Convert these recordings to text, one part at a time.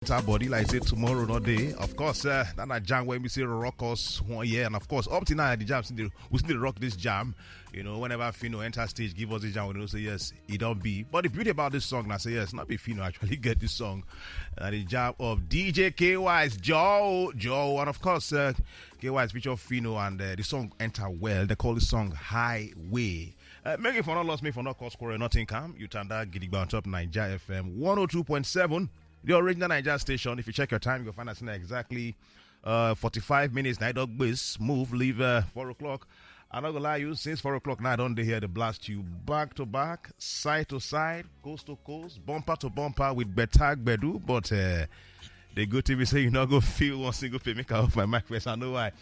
Body like say tomorrow not day. Of course, that a jam when we say rock us 1 year, and of course up to now the jam we still rock this jam. You know, whenever Fino enter stage, give us this jam, we don't say yes, it don't be. But the beauty about this song, I say yes, not be Fino actually get this song. The jam of DJ Kaywise, Joe, and of course Kaywise feature Fino, and the song enter well. They call the song Highway. Make it for not lost me for not cause quarrel, nothing come. You turn that Gidigba on top Naija FM 102.7. The original Naija station. If you check your time, you'll find us in exactly 45 minutes. Night dog base, move, leave 4 o'clock. I'm not gonna lie you, since 4 o'clock now, I don't hear the blast you back to back, side to side, coast to coast, bumper to bumper with betag bedu. But the good TV say you not go feel one single pay make off my mic first. I know why.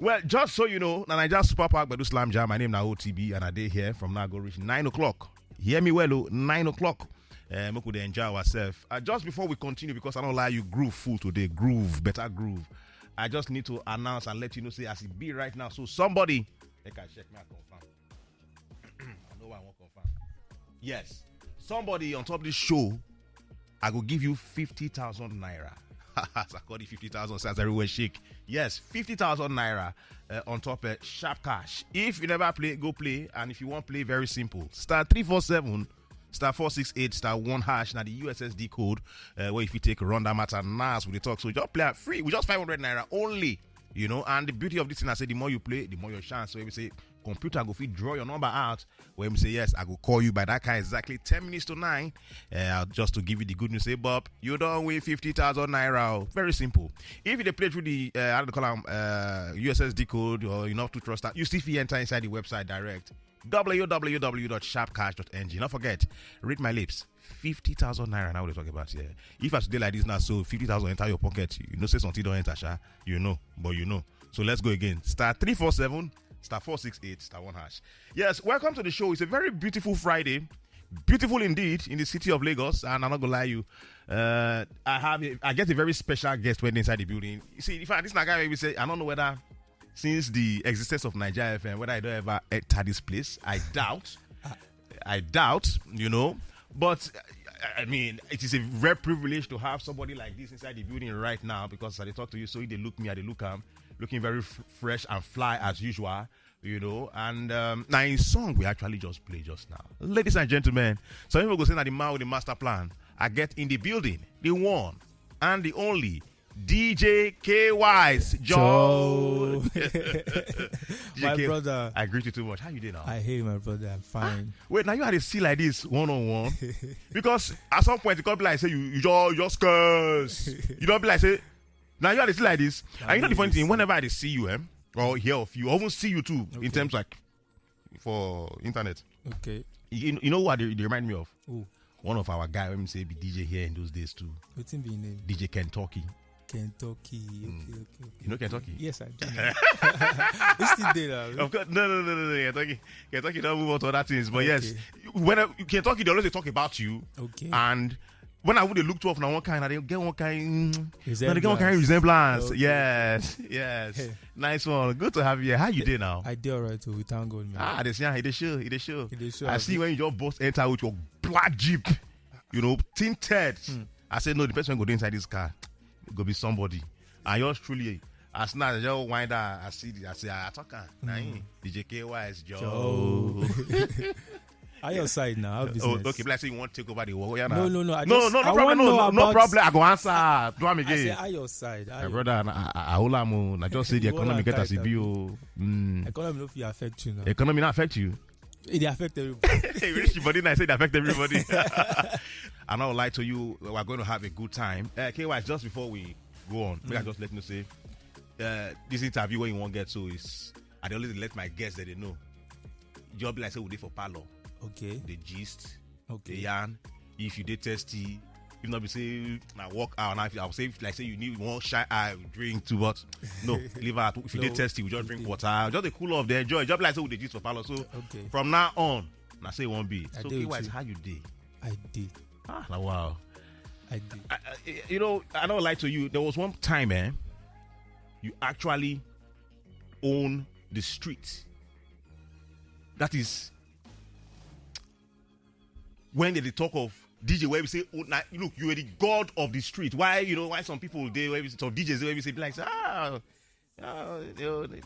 Well, just so you know, Naija Super Park Bedu Slam Jam. My name now OTB, and I day here from now go reach 9 o'clock. Hear me well, 9 o'clock. We could enjoy ourselves. Just before we continue, because I don't lie, you groove full today. Better groove. I just need to announce and let you know, say, as it be right now. So somebody, they can check me, I confirm. I know I won't confirm. Yes. Somebody on top of this show, I will give you 50,000 naira. As I call it 50,000, sounds everywhere shake. Yes, 50,000 naira on top of sharp cash. If you never play, go play. And if you want play, very simple. Star 347. Star 468 star 1 hash. Now the USSD code where if you take a run that matter NAS with the talk. So just play free with just 500 naira only. You know, and the beauty of this thing, I say the more you play, the more your chance. So if you say computer go fit draw your number out, when we say yes, I go call you by that kind exactly 10 minutes to 9. Just to give you the good news, say Bob, you don't win 50,000 naira. Very simple. If you play through the how do they call them USSD code, or you know to trust that, you still enter inside the website direct. www.sharpcash.ng. Don't forget, read my lips. 50,000 naira now we're talking about here. If I today like this now, so 50,000 enter your pocket, you know, say something don't enter, Sha. You know, but you know. So let's go again. Star 347, star 468, star 1 hash. Yes, welcome to the show. It's a very beautiful Friday. Beautiful indeed in the city of Lagos. And I'm not gonna lie you. I get a very special guest when inside the building. You see, if this guy maybe say, I don't know whether since the existence of Naija FM, whether I don't ever enter this place, I doubt, you know. But I mean, it is a rare privilege to have somebody like this inside the building right now, because as they talk to you, so they look me, they look looking very fresh and fly as usual, you know. And now in song we actually just played just now, ladies and gentlemen. Some people go say that the man with the master plan. I get in the building, the one and the only DJ Kaywise, Joe. My brother. I greet you too much. How you doing now? I hate my brother. I'm fine. Wait, now you had to see like this one-on-one. Because at some point, it can't be like, say, you just curse. You don't be like, say, now you had to see like this. And you know the funny thing, whenever I see you, or hear of you, I won't see you too, in terms like, for internet. Okay. You know what they remind me of? Ooh. One of our guys, let me say, be DJ here in those days too. What's in the name? DJ Kentucky. Kentucky. Okay. You know Kentucky? Yes, I do. It's still there now. Of course, no. Kentucky don't move on to other things. But yes, when Kentucky, they always talk about you. Okay. And when I would look to off now one kind, they get one kind resemblance. Okay. Yes. Hey. Nice one. Good to have you here. How you doing now? I did alright, so we thank God, man. They show. I see when you just boss enter with your black Jeep, you know, tinted. I said, no, the person go inside this car. Go be somebody. And yours truly, as soon as I just wind up, I say, I talk. DJ Kaywise, Joe. Are your side now? Okay, but I say you want to take over the world. Yeah, no. No problem. No problem. I go answer. Do am again. I say, are your side? My brother, I hold on. I just say the economy get as it be. Economy no fit affect you now. Economy not affect you. It affect everybody. Hey, rich body, I say it affect everybody. And I would like to you, we're going to have a good time. Kaywise, just before we go on, I just let you say, this interview when you won't get so is, I always let my guests that they know. You'll be like, say, we did for Palo. Okay. The gist, okay. The yarn. If you did testy, if not be say, now walk out, and I'll say, like, say you need one shy eye, drink too, but no, leave out. If you did testy, we just drink water. Just a cool off there, enjoy. Just like, say, we did gist for Palo. So, from now on, now say one beat. So, Kaywise, how you did? I did. Wow. I did. You know, I don't lie to you. There was one time, you actually own the street. That is when they talk of DJ where we say, oh, nah, look, you are the god of the street. Why, why some people, some DJs, where we say, like,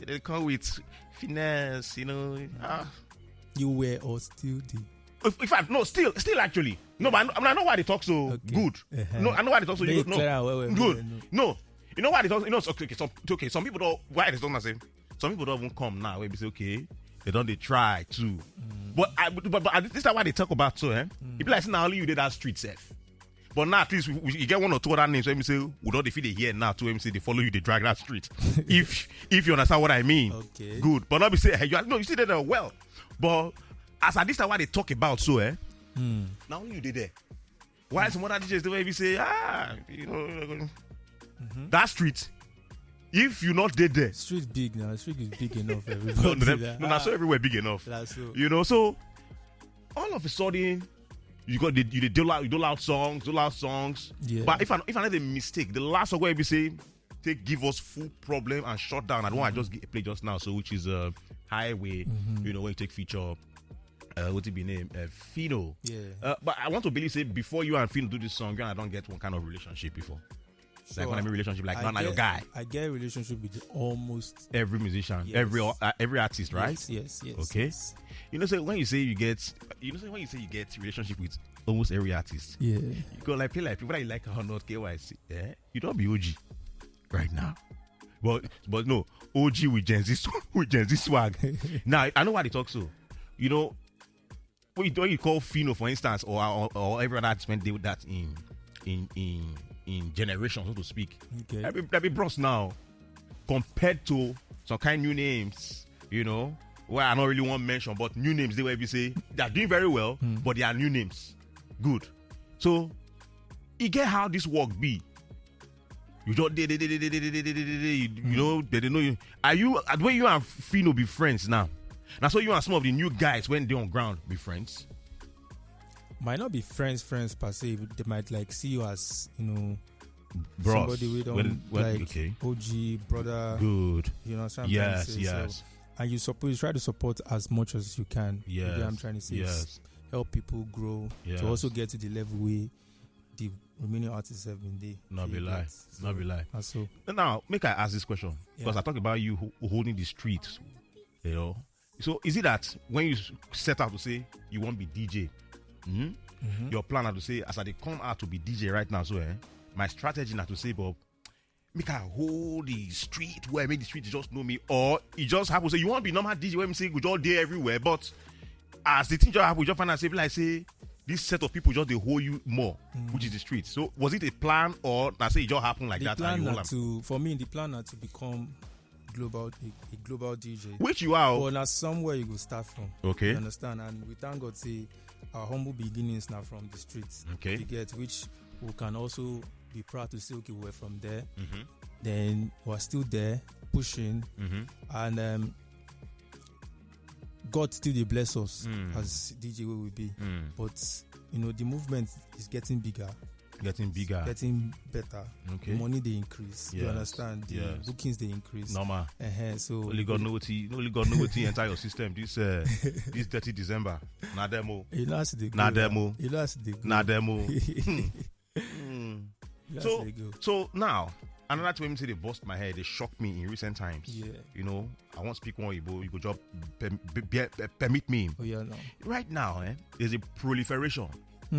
they come with finesse, You were or still the. In fact, no, still actually. No, but I know why they talk so good. No, I know why they talk so good. Good. No, you know why they talk. Okay. Some people don't. Why they don't say? Some people don't even come now. Where we say, okay, they try to. But this is why they talk about so. It be like now only you did that street safe. But now at least you get one or two other names. When we say we don't defeat it here now. To when we say they follow you, they drag that street. if you understand what I mean. Okay. Good. But not be say hey, you see that well. But as at this time, what they talk about, so now only you did there. Why some other DJs the way we say, that street, if you not dead there. Street big now. Street is big enough. Everybody. No, so everywhere big enough. So. So all of a sudden, you do loud songs. Yeah. But if I not a mistake, the last song where we say, give us full problem and shut down. I don't want to just play just now. So which is Highway. When you take feature. What's it be named? Fino. Yeah. But I want to believe say before you and Fino do this song, you and I don't get one kind of relationship before. So like when I mean relationship, like not your guy. I get a relationship with almost every musician, yes. every artist, right? Yes. Okay. Yes. So when you say you get, relationship with almost every artist. Yeah. You go like play like people that you like or not. Kaywise. Yeah. You don't be OG right now. But no OG with Gen Z swag. Now I know why they talk so. When you call Fino, for instance, or everyone that's when they do that in generation, so to speak. Okay. That be bros now, compared to some kind of new names, where I don't really want to mention, but new names they will be say they're doing very well, but they are new names. Good. So you get how this work be. You don't they know you. Are you the way you and Fino be friends now? Now, so you and some of the new guys when they on ground be friends. Might not be friends per se. They might like see you as bros. Somebody we don't like okay. OG brother. Good. Yes. So, and you try to support as much as you can. Yes. You know what I'm trying to say. Yes. Help people grow to also get to the level where the remaining artists have been there. Not be lie. So now, make I ask this question because I talk about you holding the streets. So is it that when you set out to say you want to be DJ, your plan is to say as I come out to be DJ right now, so my strategy is to say, Bob, make I hold the street where I make the street just know me, or it just happens. So you want to be normal DJ where we say we all day everywhere, but as the thing just happens, we just find out say this set of people just they hold you more, which is the street. So was it a plan or I say it just happened like the that? For me, the plan is to become a global DJ, which you are. But now somewhere you go start from. Okay, you understand? And we thank God say our humble beginnings now from the streets. Okay, you get which we can also be proud to say okay we're from there. Then we're still there pushing, and God still dey bless us as DJ where we be. But the movement is getting bigger. Getting better. Okay. The money they increase. Yes. You understand? The bookings they increase. Normal. So only God know what he enter your system this 30 December. Na demo. Na demo. So now another time say they bust my head, they shocked me in recent times. Yeah. I won't speak one Igbo, you could just permit me. Oh yeah, no. Right now, there's a proliferation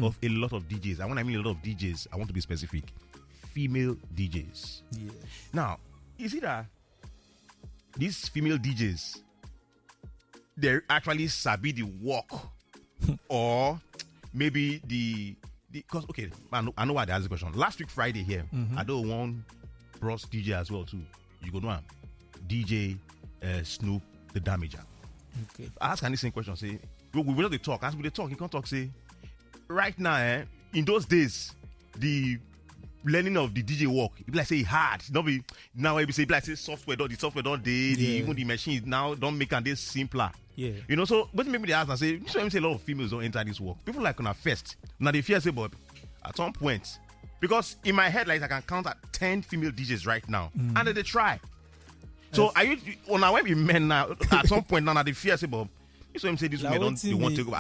of a lot of DJs. And when I mean a lot of DJs, I want to be specific. Female DJs. Yeah. Now, is it that these female DJs, they actually sabi the work or maybe because okay, I know why they ask the question. Last week Friday here, I don't want bros DJ as well too. You go know him. DJ Snoop the Damager. Okay. Ask any same question. Say we will not talk. As we talk, you can't talk. Say right now, in those days, the learning of the DJ work, it be like say hard. Not be now. It be say like say software. The software don't even the machine now don't make this simpler. Yeah. So but maybe they ask and say, so say a lot of females don't enter this work. People like on a first. Now they fear say, but at some point, because in my head, like I can count at 10 female DJs right now, and they try. So are you on our way men now? At some point now, they fear say, but so say this women don't they want to take over.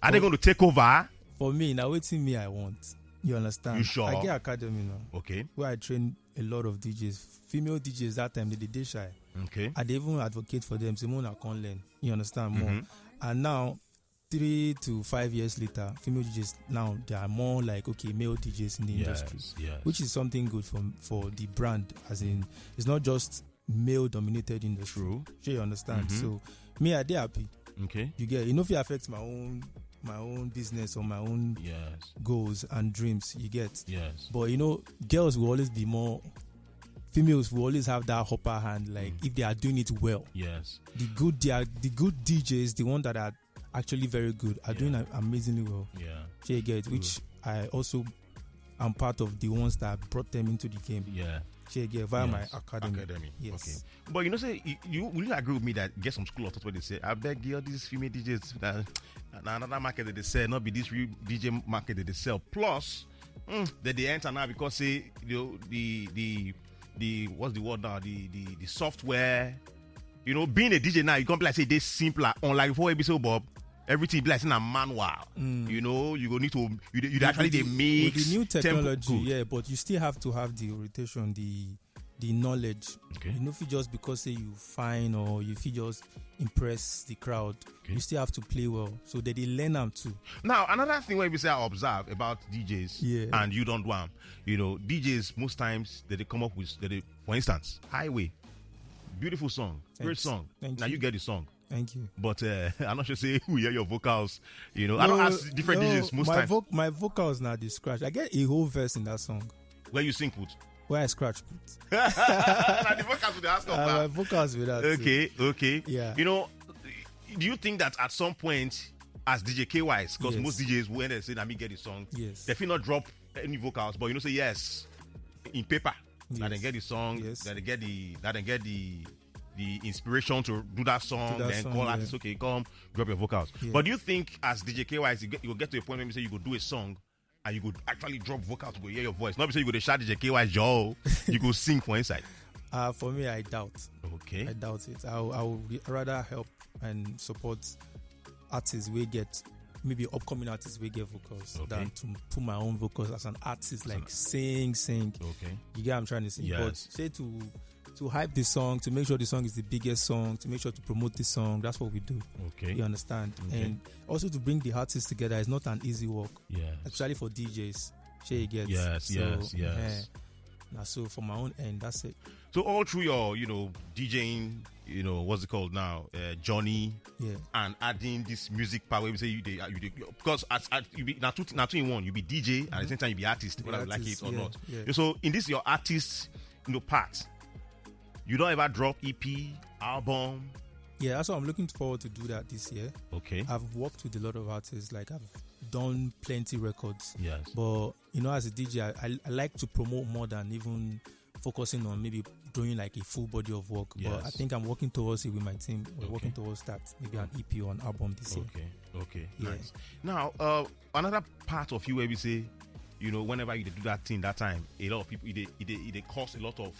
Are they going to take over? For me, now waiting me I want. You understand? You sure? I get academy now. Okay. Where I train a lot of DJs. Female DJs that time, they shy. Okay. I even advocate for them. Simone, I can't learn. You understand more? And now, 3 to 5 years later, female DJs now they are more like male DJs in the industry, which is something good for the brand. As in, it's not just male dominated industry. True. Sure, you understand? So me, I dey happy. Okay. You get, if it affects my own business or my own goals and dreams, you get. Yes. But girls will always be more. Females will always have that upper hand, like if they are doing it well. Yes. The good DJs, the one that are actually very good, are doing amazingly well. Yeah. You get, which I also am part of the ones that brought them into the game. Yeah. You get via my academy. Yes. Okay. But say you will you agree with me that get some school of thought where they say, I beg you, these female DJs another market that they sell, not be this real DJ market that they sell. Plus, that they enter now because say the what's the word now? The software. Being a DJ now, you can't be like say they simpler. Unlike before episode Bob, everything be like in a manual. You go need to you actually they mix with the new technology, but you still have to have the orientation, the knowledge. Okay. If you just because say you fine or if you just impress the crowd, you still have to play well. So they learn them too. Now another thing where we say I observe about DJs and you don't want, DJs most times that they come up with for instance, Highway, beautiful song, great song. Now you get the song. Thank you. But I'm not sure say we hear your vocals. I don't ask different DJs most times. My vocals now the scratch. I get a whole verse in that song. Where you sing put? Where I scratch put. Now the vocals with the ask of that. My vocals with that. Okay. Yeah. Do you think that at some point as DJ Kaywise, because most DJs when they say let me get the song, they feel not drop any vocals, but say yes in paper. That they get the song, that they get the inspiration to do that song, call artists, okay, come drop your vocals. But do you think as DJ Kaywise you will get to a point where you say you could do a song and you could actually drop vocals to go hear your voice? Not because you could shout DJ Kaywise, Joe, you could sing for inside. For me, I doubt. Okay. I doubt it. I would rather help and support artists we get, maybe upcoming artists we get vocals than to put my own vocals as an artist, like sing. Okay. You get what I'm trying to say? Yes. But say to hype the song, to make sure the song is the biggest song, to make sure to promote the song, that's what we do. Okay. You understand? Okay. And also to bring the artists together is not an easy work. Yes. Especially for DJs. Sure you get. Yes. Now, so for my own end, that's it. So all through your, DJing, what's it called now, Johnny, and adding this music part where we say you because you be now two in one, you be DJ and at the same time you be artist, whether you like it or not. Yeah. So in this your artist, part, you don't ever drop EP, album. Yeah, that's what I'm looking forward to do that this year. Okay. I've worked with a lot of artists, like I've done plenty records. Yes. But as a DJ, I like to promote more than even focusing on maybe doing like a full body of work. Yes. But I think I'm working towards it with my team. We're working towards that, maybe an EP or an album this year. Okay. Nice. Now, another part of you where we say, whenever you do that thing that time, a lot of people it costs a lot of,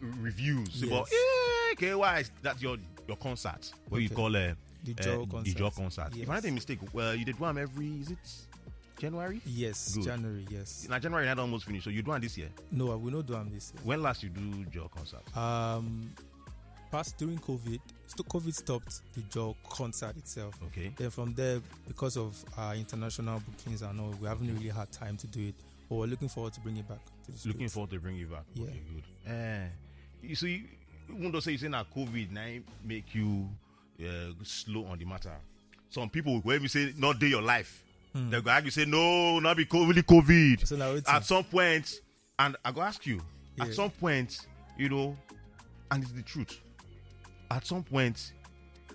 reviews. Yes. But Kaywise, that's your concert. What you call the Joe concert. Yes. If I'm not a mistake, you did one every, is it January? Yes. Good. January, yes. Now January had almost finished, so you do one this year? No, I will not do one this year. When last you do Joe concert? Past during COVID. COVID stopped the Joe concert itself. Okay. Then from there, because of international bookings and all, we haven't really had time to do it. But we're looking forward to bring it back to the Looking forward to bring it back. Yeah. Okay, good. You see, even though you say now COVID now make you slow on the matter. Some people, when we say not day your life, they go argue say no, not be really COVID. So now at some point, and I go ask you, at some point, and it's the truth. At some point,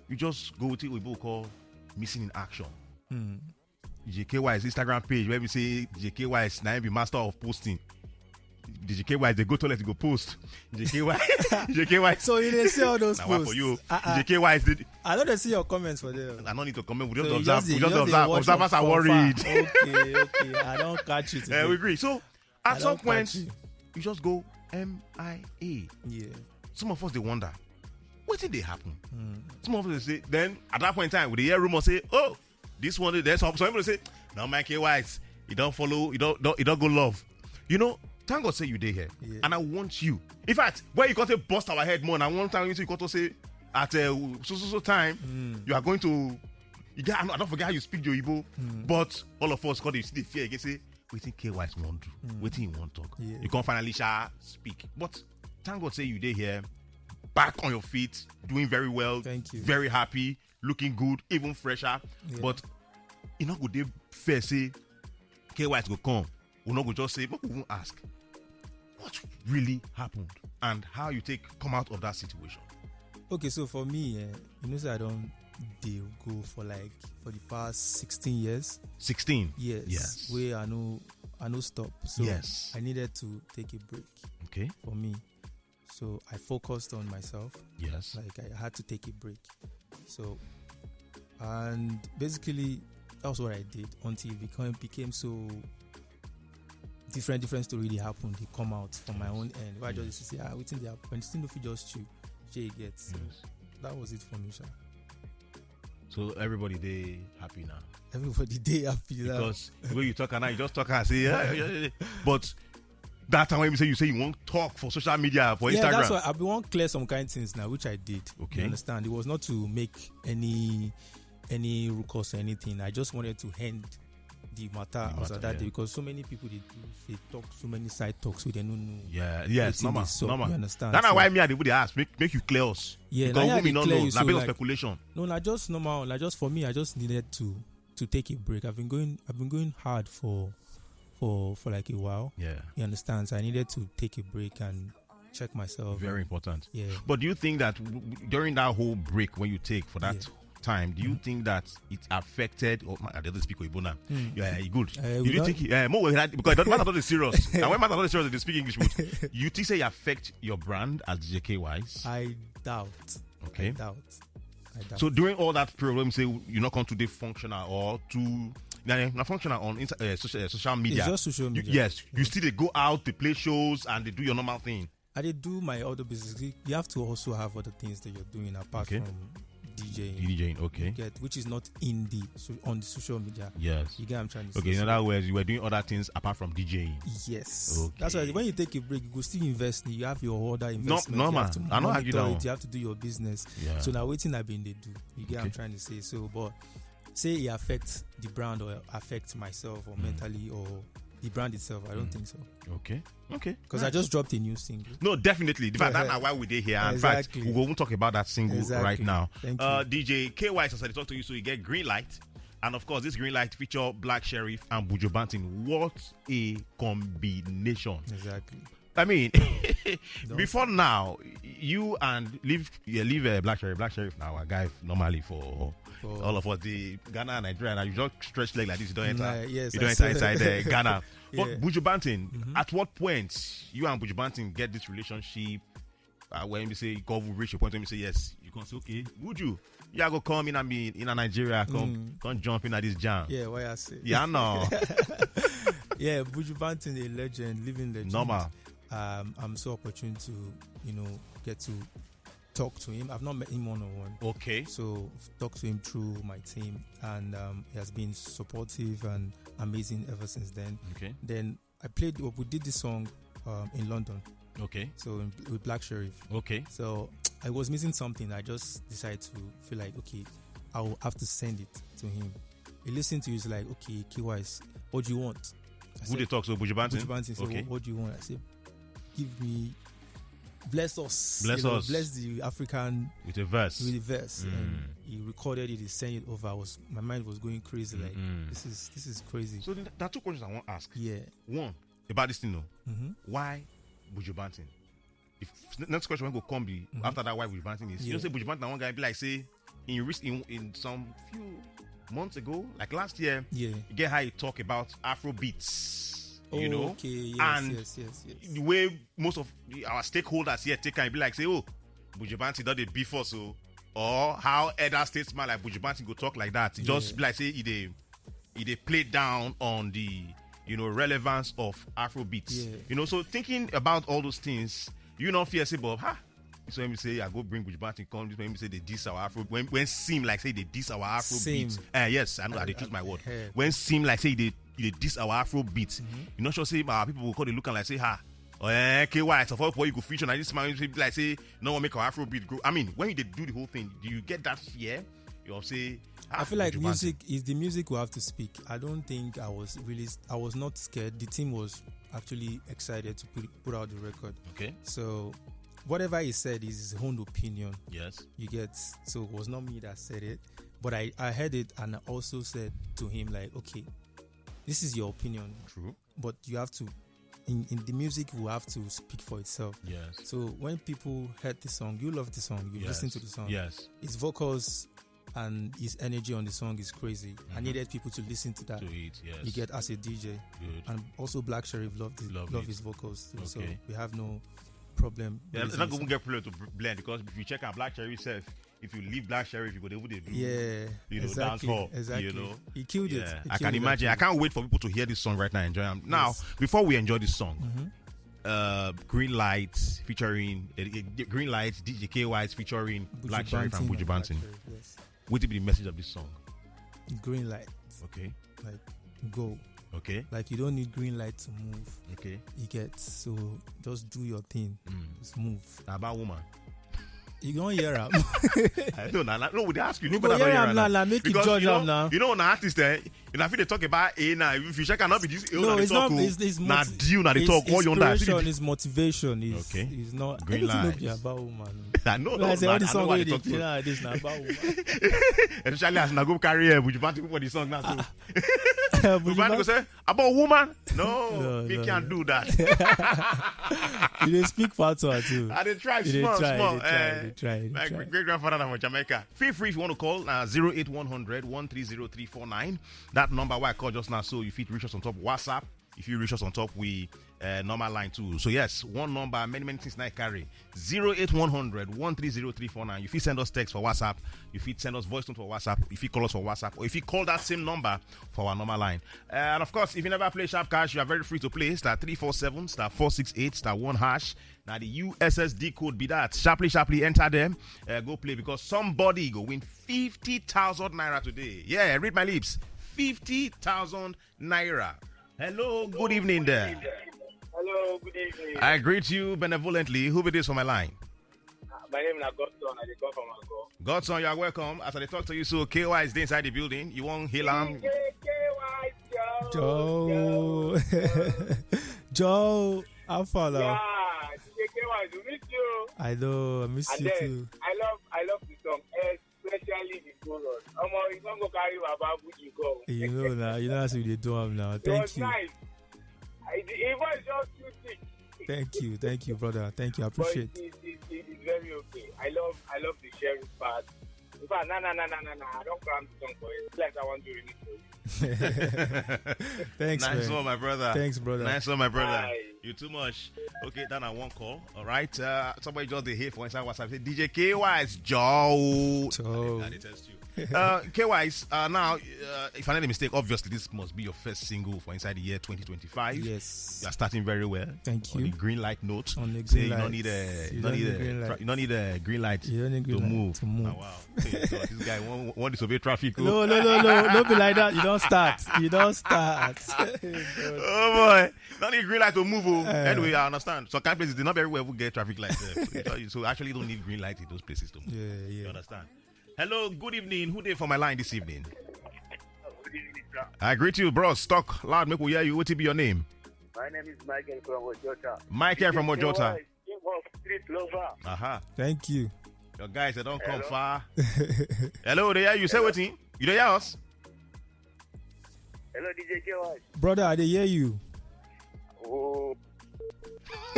you just go with what we call missing in action. JKY's Instagram page where we say JKY's now be master of posting. The JKY they go toilet to go post. JKY. So you didn't see all those posts. For you, JKY did. I don't see your comments for them. I don't need to comment. We just observe. We just observe. Observers are worried. Okay. I don't catch you today. We agree. So at some point, you just go MIA. Yeah. Some of us they wonder, what did they happen? Some of us they say. Then at that point in time, we hear rumors say, oh, This one, there's some people say, no, my Kaywise, you don't follow, you don't go love. You know, thank God say you there here. Yeah. And I want you. In fact, where you got to bust our head more, and one time you got to say, at so time, you are going to, I don't forget how you speak your Igbo, but all of us got to see the fear again, say, we think Kaywise won't do, we think he won't talk. Yeah. You can't finally speak. But thank God say you there here, back on your feet, doing very well. Thank you. Very happy, looking good, even fresher. Yeah. But you know, good day fair say Kaywise go come. We're not going to just say, but we won't ask what really happened and how you come out of that situation. Okay, so for me, you know, I don't go for the past 16 years. 16? Yes. Where I know stop. So yes. I needed to take a break. Okay. For me. So I focused on myself. Yes. I had to take a break. So, and basically, that's what I did until it became so different story really happened. They come out from my own end. Where I just used to say, waiting there. When still if you just chew, Jay gets. Yes. That was it for me, sir. So everybody they happy now. Everybody they happy now. Because the way you talk and now you just talk and say, yeah. But that time when you say you won't talk for social media, for Instagram. Yeah, that's why I want clear some kind of things now, which I did. Okay. You understand? It was not to make any ruckus or anything. I just wanted to end the matter as that day, because so many people they talk so many side talks so they don't know. Yeah, yes, normal. You understand? That's why me and the ask make you clear us. Yeah, because we don't know. So bit of speculation. No, not just normal. Like just for me, I just needed to take a break. I've been going hard for like a while. Yeah, you understand? So I needed to take a break and check myself. Very important. Yeah. But do you think that during that whole break when you take for that time, do you think that it affected? Or I didn't speak with Ibona. Yeah, good. Do you think? More because it matter is serious. And when matter is serious, they speak English. But you think say it affect your brand as DJ Kaywise? I doubt. Okay. I doubt. So during all that period, when you say you're not going to be functional or to not functional on social media. It's just social media. Yes, you still they go out, they play shows, and they do your normal thing. I did do my other business. You have to also have other things that you're doing apart from DJing, okay. Which is not on the social media. Yes. You get what I'm trying to say. Okay, in other words, you were doing other things apart from DJing. Yes. Okay. That's why when you take a break, you go still invest. You have your other investment. No, man. I know how you do. You have to do your business. Yeah. So now waiting I've been they do. You get what I'm trying to say. So, but say it affects the brand or affects myself or mentally or the brand itself, I don't think so. Okay. Because I just dropped a new single. No, definitely. In fact, that's why we're here. In fact, we won't talk about that single right now. Thank you. DJ Kaywise, as I talk to you, so you get green light. And of course, this green light feature Black Sheriff and boju banton. What a combination. Exactly. I mean, before now, you and leave Black Sheriff. Black Sheriff now, a guy normally for all of us, the Ghana and Nigeria, and you just stretch leg like this, you don't enter. Yes, you don't enter inside Ghana. Yeah. But boju banton, at what point you and boju banton get this relationship? When you say God will reach a point when you say yes, you can say okay. Would you? Yeah, go come in and be in Nigeria, come jump in at this jam. Yeah, why I say? Yeah, no. Yeah, boju banton, a legend, living legend. Normal. I'm so opportune to get to talk to him. I've not met him one-on-one. Okay. So talk to him through my team, and he has been supportive and amazing ever since then. Okay. Then we did this song in London. Okay. So with Black Sheriff. Okay. So I was missing something. I just decided to feel like, okay, I will have to send it to him. He listened to it, he's like, okay, Kaywise, what do you want? Who they talk to? Boju banton? Boju banton said, okay. What do you want? I said, give me, bless us. Bless bless the African with a verse. And he recorded it, he sent it over. My mind was going crazy. Like, this is crazy. So there are two questions I want to ask. Yeah. One, about this thing, why Boju banton? If next question when go come be after that, why boju banton is? You know, say boju banton, one guy be like, say, in some few months ago, like last year, you get how you talk about afrobeats, you know, okay, yes, and yes. the way most of our stakeholders here take and be like, say, oh, boju banton don't they beef us, so, or how other statesman like boju banton go talk like that. It just be like, say, they play down on the relevance of afrobeats. You know, so thinking about all those things, you know, fear say, Bob, This when we say I go bring Buju Banton come. This when we say they diss our Afro. When seem like say they diss our Afro beats. Yes, I know I choose my word. When seem like say they diss our Afro beats. You not sure say people will call they looking like say Kaywise, so for you go feature and this man like say no one make our Afro beat grow. I mean, when they do the whole thing, do you get that fear? You'll say I feel like music is the music we have to speak. I don't think I was not scared. The team was actually excited to put out the record. Okay. So whatever he said is his own opinion. Yes. You get, so it was not me that said it. But I heard it and I also said to him like, okay, this is your opinion. True. But you have to in the music will have to speak for itself. Yes. So when people heard the song, you love the song, you listen to the song. Yes. His vocals and his energy on the song is crazy. I needed people to listen to that. To it, yes. You get as a DJ. Good. And also Black Sheriff love his vocals too. Okay. So we have no problem. Yeah, it's not going to get problem to blend because if you check out Black Sheriff self, if you leave Black Sheriff, you go able to do dance hall. Exactly. He killed it. I can imagine. I can't wait for people to hear this song right now and enjoy them. Now, before we enjoy this song, Green Lights featuring Green Lights, DJ Kaywise featuring Black Sheriff and Buju Banton. Yes. What will be the message of this song? Green light. Okay. Like go. Okay. Like you don't need green light to move. Okay. You get, so just do your thing. Just move. About woman. You don't hear him. I don't know. No, they ask you. You go hear him now. Make you judge him now. You know, an artist, I feel they talk about now. If you check, cannot be this. No, it's not. It's not deal. Now they talk. All you inspiration is motivation. Okay. It's not. Green light. About woman. I know. I say all the song they talk about this now about woman. Especially as I go carry Buju Banton for the song now. Buju Banton go say about woman. No, we can't do that. You speak patois too. I did try small. Try. My great grandfather from Jamaica. Feel free if you want to call 08100 130 That number why I called just now, so if you reach us on top WhatsApp. If you reach us on top, we normal line too. So yes, one number, many things I carry. 08100 130 If you send us text for WhatsApp, if you send us voice note for WhatsApp, if you call us for WhatsApp, or if you call that same number for our normal line. And of course, if you never play Sharp Cash, you are very free to play. *347 *468 *1#. Now the USSD code be that. Sharply enter them. Go play because somebody go win 50,000 naira today. Yeah, read my lips. 50,000 naira. Hello, good evening there. Hello, good evening. I greet you benevolently. Who be this for my line? My name is Godson. I come from Agor. Godson, you are welcome. As I talk to you, so Kaywise is inside the building. You won't heal him. Joe, how far now? Yeah, Kaywise, we miss you. I know, I miss you too. I love the song, especially the chorus. It's not going to carry about Buju go. You know now, that's what they do now. Thank you. Nice. It was just too thick. Thank you, brother. Thank you, I appreciate it. It's very okay. I love the sharing part. In fact, no, I don't come to song for it. It's like I want to remix for you. Thanks, nice man. One, my brother. Thanks, brother. Nice one, my brother. Bye. You too much. Okay, then I won't call. All right. Somebody just they hit for inside WhatsApp. Say DJ Kaywise, Joe. They test you. Kaywise, now, if I made a mistake, obviously this must be your first single for inside the year 2025. Yes. You are starting very well. Thank you. On the green light note. On the green light. You don't need a green light to move. Oh, wow. Okay, so this guy won't disobey traffic. No. Don't be like that. You don't start. Oh boy. Don't need green light to move. Anyway, I understand. So kind of places, they not very well will get traffic lights. So actually don't need green light in those places to move. Yeah. You understand? Hello, good evening. Who there for my line this evening? Good evening, sir. I greet you, bro. Talk loud, make we hear you. What will be your name? My name is Michael from Ojota. Michael from Ojota. Street lover. Aha. Thank you. Your guys, they don't come far. Hello, there you say what? You don't hear us? Hello, DJ Kaywise. Brother, I hear you. Oh.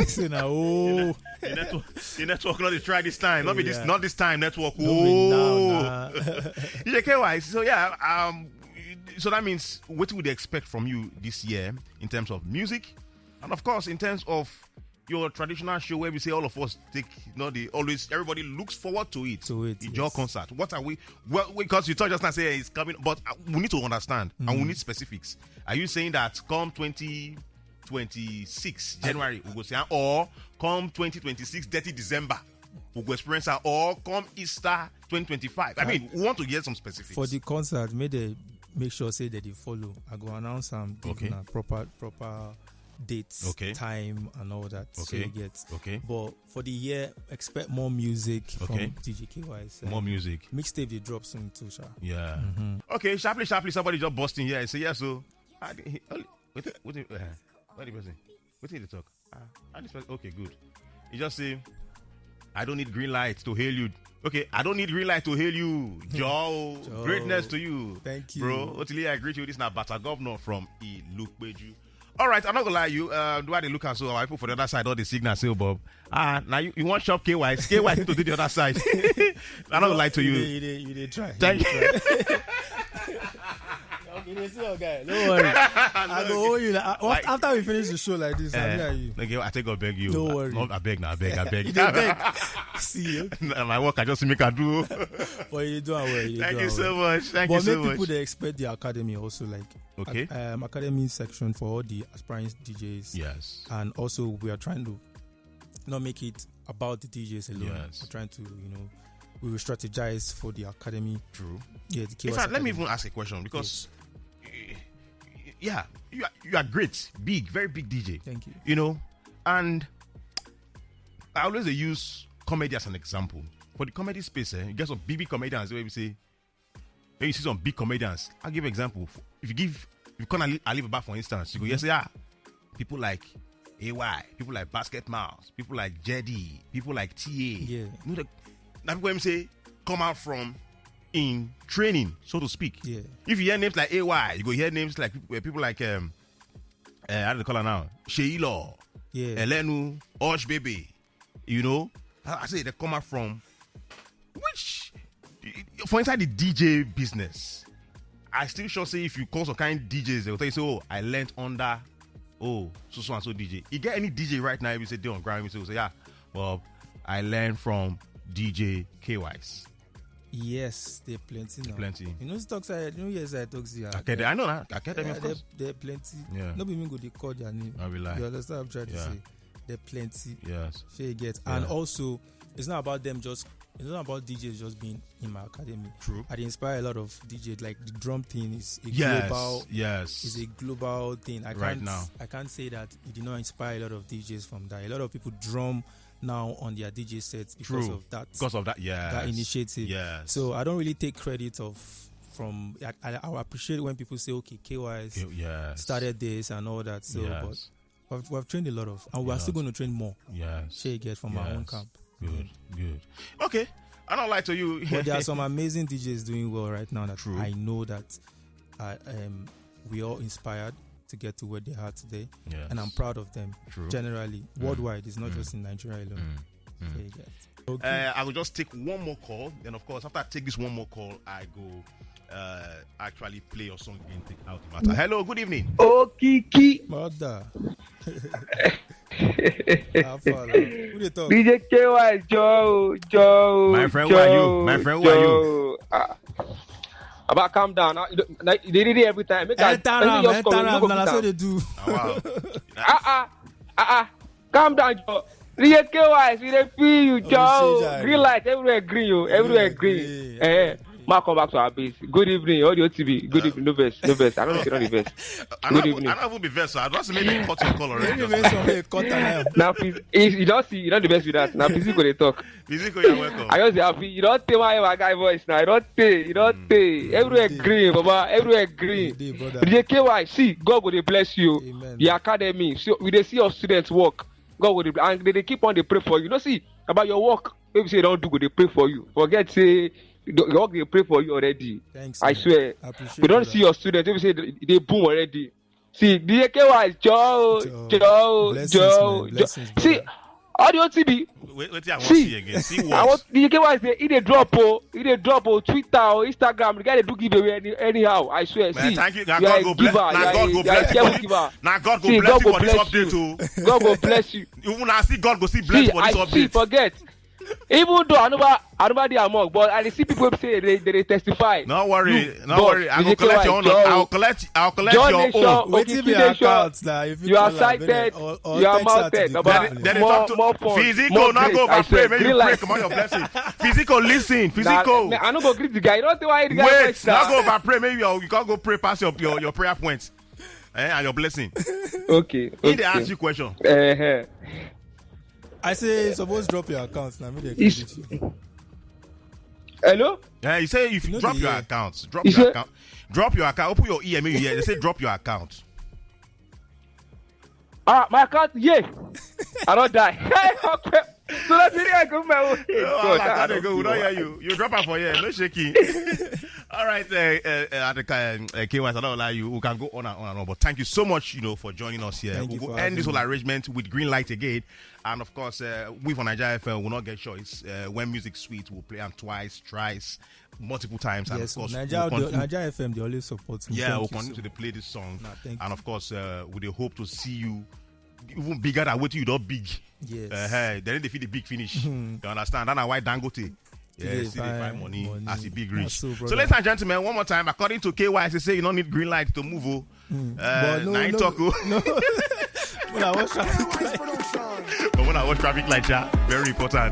Say now, oh. The network not try this time. Not this time network. Nah. DJ Kaywise. So yeah, so that means what would they expect from you this year in terms of music, and of course in terms of your traditional show where we say all of us take, everybody looks forward to it. Your concert. What are we? Well, because you told just now say it's coming, but we need to understand and we need specifics. Are you saying that come 2026 January we go say, or come 2026 30 December we go experience her, or come Easter 2025? I mean, we want to get some specifics. For the concert, make sure say that they follow. I go announce some proper dates, time, and all that. So you get. But for the year, expect more music from DJ Kaywise. More music. Mixtape they drop soon too, sha. Yeah. Okay, sharply. Somebody just busting here and say yes. So, what the person? What did they talk? Okay, good. He just say, I don't need green light to hail you. Okay, I don't need green light to hail you. Joe, greatness to you. Thank you. Bro, Otili, I greet you. This is not Bata Governor from Ilukbeju. All right, I'm not gonna lie you. Do I look at so I put for the other side all the signals say Bob. Now you want shop Kaywise. Kaywise to do the other side. I'm not gonna lie to you. You did try. Thank you. Okay, don't worry. I go hold you. After we finish the show like this, I'll be you. Okay, I take a beg you. Don't worry. I beg. You beg. See, my work I just make a do. But you do well. Thank you so much. Thank you so much. But make people they expect the academy also like academy section for all the aspiring DJs. Yes. And also we are trying to not make it about the DJs alone. Yes. We're trying to we will strategize for the academy. True. Yeah. In fact, let me even ask a question because. Yeah, you are great, big, very big DJ. Thank you. You know, and I always use comedy as an example. For the comedy space, you get some big comedians where we say, when you see some big comedians, I'll give an example. If you call Alibaba for instance, you go, yes, people like AY, people like Basket Mouse, people like Jedi, people like TA. Yeah. You know, now people say, come out from in training, so to speak. Yeah. If you hear names like AY, you go hear names like people like how do they call her now? Sheila, Elenu, Osh Baby. You know, I say they come out from which for inside the DJ business. I still sure say if you call some kind of DJs, they will tell you, so I learned under so and so DJ. You get any DJ right now, if you say they on ground, you say, well, I learned from DJ Kaywise. Yes, there are plenty now. Plenty. You know, stocks I talks here. I know that. Academy, of course. There are plenty. Yeah. Nobody even go they call their name. I will lie. You understand what I'm trying to say? There are plenty. Yes. Sure you get. And also, it's not about DJs just being in my academy. True. I inspire a lot of DJs. Like the drum thing is a global. Yes. Is a global thing. I can't say that it did not inspire a lot of DJs from that. A lot of people drum now on their DJ sets because of that. Because of that, that initiative. Yes. So I don't really take credit from. I appreciate when people say, okay, Kaywise started this and all that. So, but we've trained a lot of, and we are still going to train more. Yes. Share get from our own camp. Good. Okay. I don't lie to you. But there are some amazing DJs doing well right now that I know that we all inspired to get to where they are today, and I'm proud of them. Generally, worldwide, it's not just in Nigeria alone. Okay. I will just take one more call. Then, of course, after I take this one more call, I go actually play your song and take out the matter. Hello, good evening. Oh, Kiki. Mother. Who they talk? DJ Kaywise, Joe. My friend, who are you? About calm down. They did it every time. That's what they do. Calm down, Joe. DJ Kaywise, we don't feel you, Joe. Green light, everywhere green, you. Everywhere green. Mark, come back to our base. Good evening, Audio TV. Good evening, no best. I don't know if you're not the best. Good evening. I don't even be best, so I don't maybe cut your call already. Now, you don't see, you're not the best with that. Now, physical, they talk. Physical, you're welcome. I just happy. You don't tell my guy voice now. You don't tell. Everywhere green, Baba. Everywhere green. DJ Kaywise, see, God will bless you. Amen. The academy. So, we see your students work. God will bless, and they keep on, they pray for you. You know, see, about your work. Maybe say don't do good, they pray for you. Forget, say, God will pray for you already. Thanks, I swear. We don't see your students. Maybe say they boom already. See, DJ Kaywise, Joe. See, Audio TV. Wait, I want to see again. See what? I want DJ Kaywise. He dey drop Twitter or Instagram. The guy they do give away anyhow. I swear. Man, see, thank you. Now God go bless. Now God go bless you. Now God go bless you for this update too. God go bless you. Even I see God go see bless for this update. See, forget. Even though I never dey among, but I see people say they testify. No worry. I will collect your own. I'll collect your own. Wait till your account now. You are cited. You are mounted. More fun. Physical, not go over pray. Maybe you pray, come on your blessing. Physical, listen. Physical. I no go greet the guy. You don't think why the guy wait, not go over pray. Maybe you can't go pray past your prayer points. And your blessing. Okay. He dey ask you question. I say suppose drop your account now. Hello? Yeah, you say if you drop your account, drop your account, open your ear, maybe they say drop your account. My account, yeah. I don't die. So that's really I go my way. I go. We don't hear you. You drop her for here. No shaking. All right, Kaywise, I don't lie you. We can go on and on. But thank you so much, for joining us here. We'll end this whole arrangement with green light again. And of course, we from Naija FM will not get choice. When music sweet, we'll play them twice, thrice, multiple times. And yes, of course, Naija FM, they always support me. Yeah, we'll continue to play this song. And of course, with the hope to see you even bigger than what you don't big. Yes. Then they feel the big finish. You understand? That's why Dangote. Yeah, see they find money as a big reach. So ladies and gentlemen, one more time, according to Kaywise, they say you don't need green light to move. When I watch traffic light, very important.